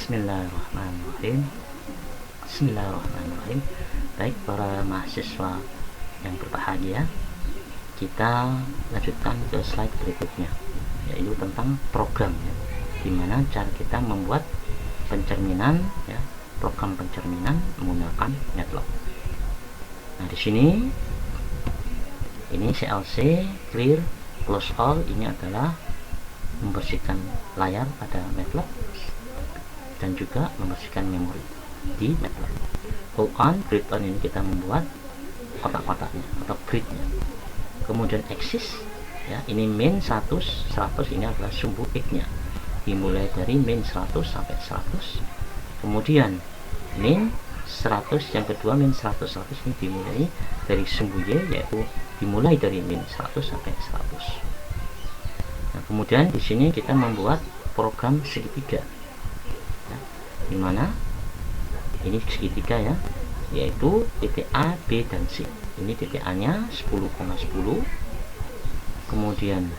Bismillahirrahmanirrahim. Bismillahirrahmanirrahim. Baik para mahasiswa yang berbahagia, kita lanjutkan ke slide berikutnya, yaitu tentang program, ya, dimana cara kita membuat pencerminan, ya, program pencerminan menggunakan MATLAB. Nah, di sini ini CLC clear close all, ini adalah membersihkan layar pada MATLAB dan juga membersihkan memori di MATLAB. Hold on, grid on, ini kita membuat kotak-kotaknya atau gridnya. Kemudian axis, ya, ini min 100 ini adalah sumbu X-nya, dimulai dari min 100 sampai 100. Kemudian min 100 yang kedua, min 100 ini dimulai dari sumbu Y, yaitu dimulai dari min 100 sampai 100. Nah, kemudian di sini kita membuat program segitiga, ya, dimana ini segitiga, ya, yaitu titik A, B, dan C. Ini titik A nya 10,10, kemudian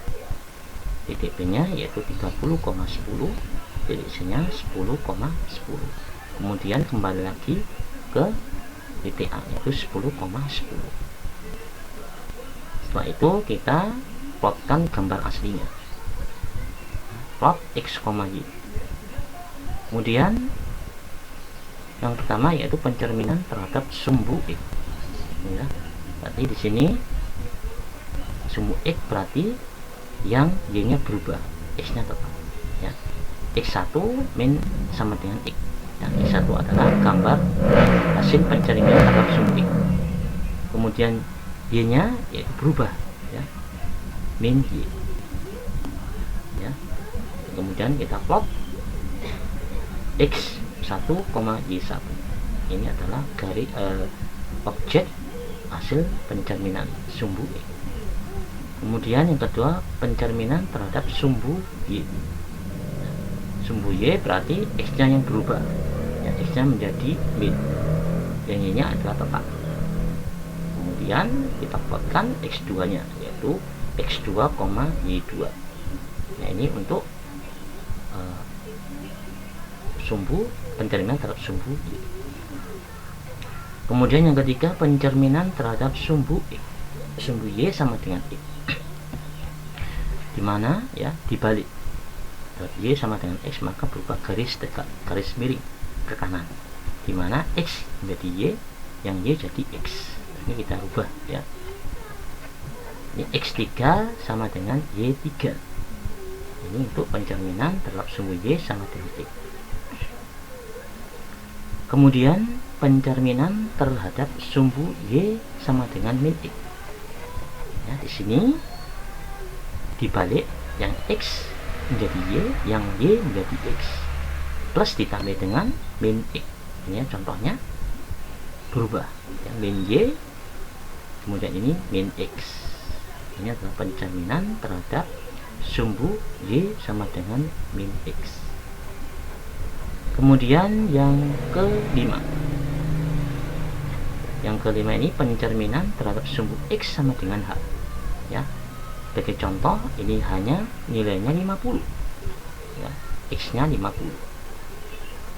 titik B nya yaitu 30,10, titik C nya 10,10. kemudian kembali lagi ke titik A yaitu 10,10. Setelah itu kita plotkan gambar aslinya, plot X, Y. Kemudian yang pertama yaitu pencerminan terhadap sumbu X, ya. Berarti di sini sumbu X berarti yang Y nya berubah, X nya tetap, ya. X1 min sama dengan X, ya. X1 adalah gambar hasil pencerminan terhadap sumbu X. Kemudian Y nya yaitu berubah, ya, min Y, ya. Kemudian kita plot X1, Y1. Ini adalah garis objek hasil pencerminan sumbu X. Kemudian yang kedua, pencerminan terhadap sumbu Y. Sumbu Y berarti X nya yang berubah, ya, X nya menjadi min, yang Y nya adalah tetap. Kemudian kita plotkan X2 nya yaitu X2, Y2. Nah, ini untuk sumbu pencerminan terhadap sumbu Y. Kemudian yang ketiga, pencerminan terhadap sumbu X. Sumbu Y sama dengan X, dimana, ya, dibalik Y sama dengan X, maka berubah garis dekat, garis miring ke kanan, dimana X menjadi Y, yang Y jadi X. Ini kita rubah, ya. Ini X3 sama dengan Y3. Ini untuk pencerminan terhadap sumbu Y sama dengan X. Kemudian pencerminan terhadap sumbu Y sama dengan min X. Ya, di sini dibalik, yang X menjadi Y, yang Y menjadi X, plus ditambah dengan min X. Ini contohnya berubah, ya, min Y, kemudian ini min X. Ini adalah pencerminan terhadap sumbu Y sama dengan min X. Kemudian yang kelima, ini pencerminan terhadap sumbu X sama dengan H, ya. Sebagai contoh, ini hanya nilainya 50, ya, X nya 50.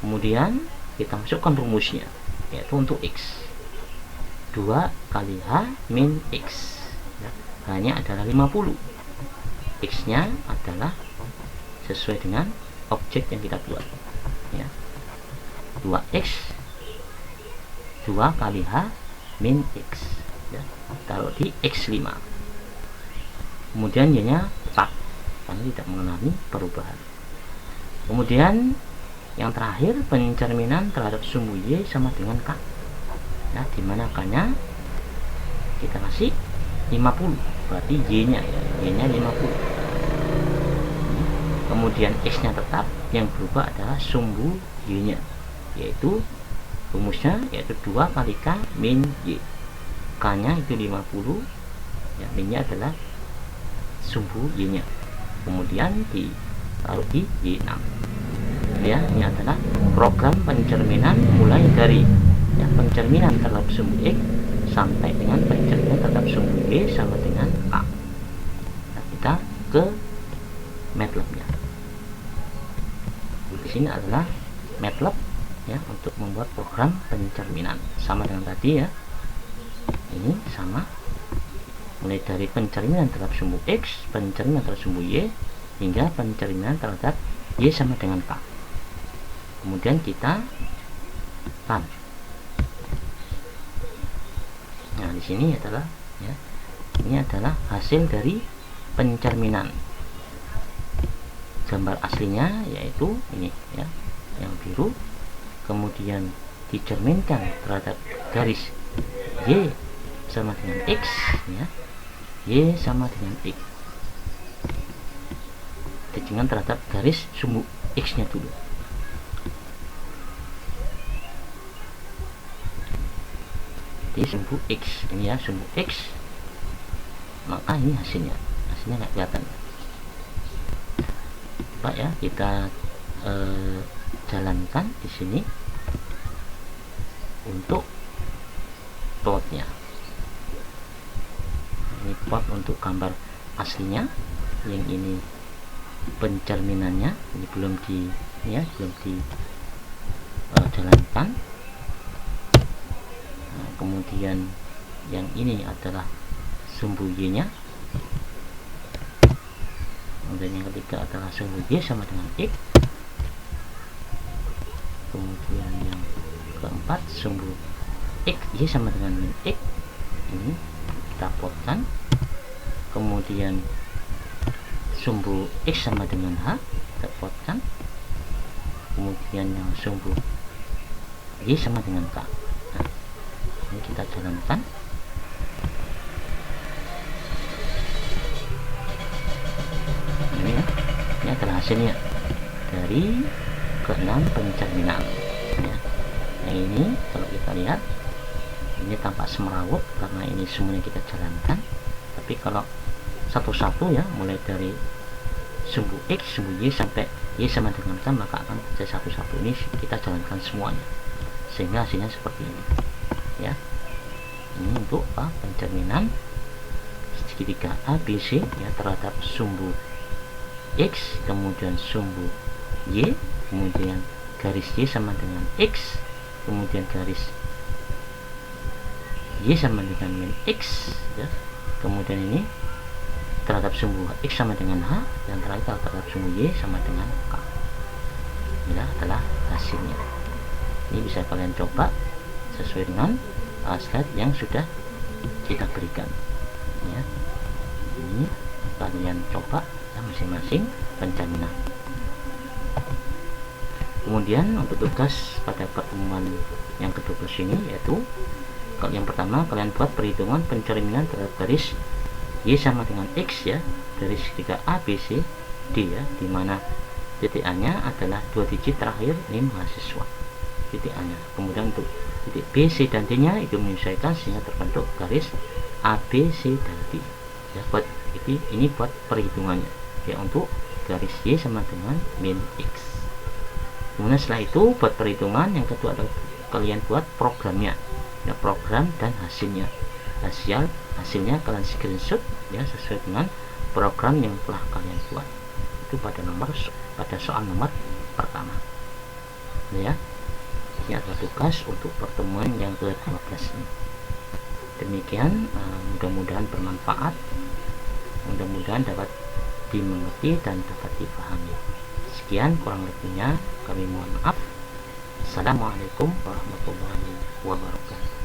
Kemudian kita masukkan rumusnya, yaitu untuk X 2 kali H min X, ya, hanya adalah 50. X nya adalah sesuai dengan objek yang kita buat, ya, 2X 2 kali H min X, ya, taruh di X5. Kemudian Y nya tetap karena tidak mengalami perubahan. Kemudian yang terakhir, pencerminan terhadap sumbu Y sama dengan K, ya, dimana K nya kita kasih 50, berarti Y nya, ya, Y nya 50. Kemudian X nya tetap, yang berubah adalah sumbu Y nya, yaitu rumusnya yaitu 2 kali K min Y. K nya itu 50, ya, min nya adalah sumbu Y nya, kemudian ditaruh di Y6, ya. Ini adalah program pencerminan mulai dari, ya, pencerminan terhadap sumbu X sampai dengan pencerminan terhadap sumbu Y sama dengan K. Nah, kita ke MATLAB nya. Di sini adalah MATLAB ya untuk membuat program pencerminan. Sama dengan tadi ya, ini sama, mulai dari pencerminan terhadap sumbu X, pencerminan terhadap sumbu Y, hingga pencerminan terhadap Y sama dengan K. Kemudian kita run. Nah, di sini adalah ya, ini adalah hasil dari pencerminan. Gambar aslinya yaitu ini ya, yang biru, kemudian dicerminkan terhadap garis Y sama dengan X ya, Y sama dengan X, dicerminkan terhadap garis sumbu X nya dulu. Di sumbu X ini ya, sumbu X, maka ini hasilnya nggak kelihatan Pak ya. Kita jalankan di sini untuk plotnya. Ini plot untuk gambar aslinya, yang ini pencerminannya, ini belum dijalankan. Nah, kemudian yang ini adalah sumbu Y nya, kemudian yang ketiga adalah sumbu Y sama dengan X, kemudian yang keempat sumbu X Y sama dengan min X, ini kita plotkan. Kemudian sumbu X sama dengan H kita plotkan, kemudian yang sumbu Y sama dengan K. Nah, ini kita jalankan. Ini ya, ini adalah hasilnya dari keenam pencerminan ya. Yang ini kalau kita lihat, ini tampak semerawut karena ini semuanya kita jalankan. Tapi kalau satu-satu ya, mulai dari sumbu X, sumbu Y sampai Y sama dengan K, maka akan jadi satu-satu. Ini kita jalankan semuanya sehingga hasilnya seperti ini ya. Ini untuk pencerminan segitiga ABC ya terhadap sumbu X, kemudian sumbu Y, kemudian garis Y sama dengan X, kemudian garis Y sama dengan min X ya. Kemudian ini terhadap sumbu X sama dengan H, dan terakhir terhadap sumbu Y sama dengan K. Ini adalah hasilnya. Ini bisa kalian coba sesuai dengan slide yang sudah kita berikan ya. Ini kalian coba ya, masing-masing pencerminan. Kemudian untuk tugas pada pertemuan yang ke-12 ini, yaitu kalau yang pertama kalian buat perhitungan pencerminan terhadap garis Y sama dengan X ya, dari segitiga ABC D ya, dimana titik A nya adalah 2 digit terakhir ini mahasiswa, titik A nya. Kemudian untuk titik B, C, dan D nya itu menyesuaikan sehingga terbentuk garis A, B, C, dan D ya. Buat ini buat perhitungannya ya, untuk garis Y sama dengan min X. Kemudian setelah itu buat perhitungan yang kedua adalah kalian buat programnya ya, program dan hasilnya. Hasilnya kalian screenshot ya, sesuai dengan program yang telah kalian buat itu pada soal nomor pertama ya. Ini adalah tugas untuk pertemuan yang ke-12 ini. Demikian, mudah-mudahan bermanfaat, mudah-mudahan dapat dimengerti dan dapat dipahami. Sekian, kurang lebihnya kami mohon maaf. Assalamualaikum warahmatullahi wabarakatuh.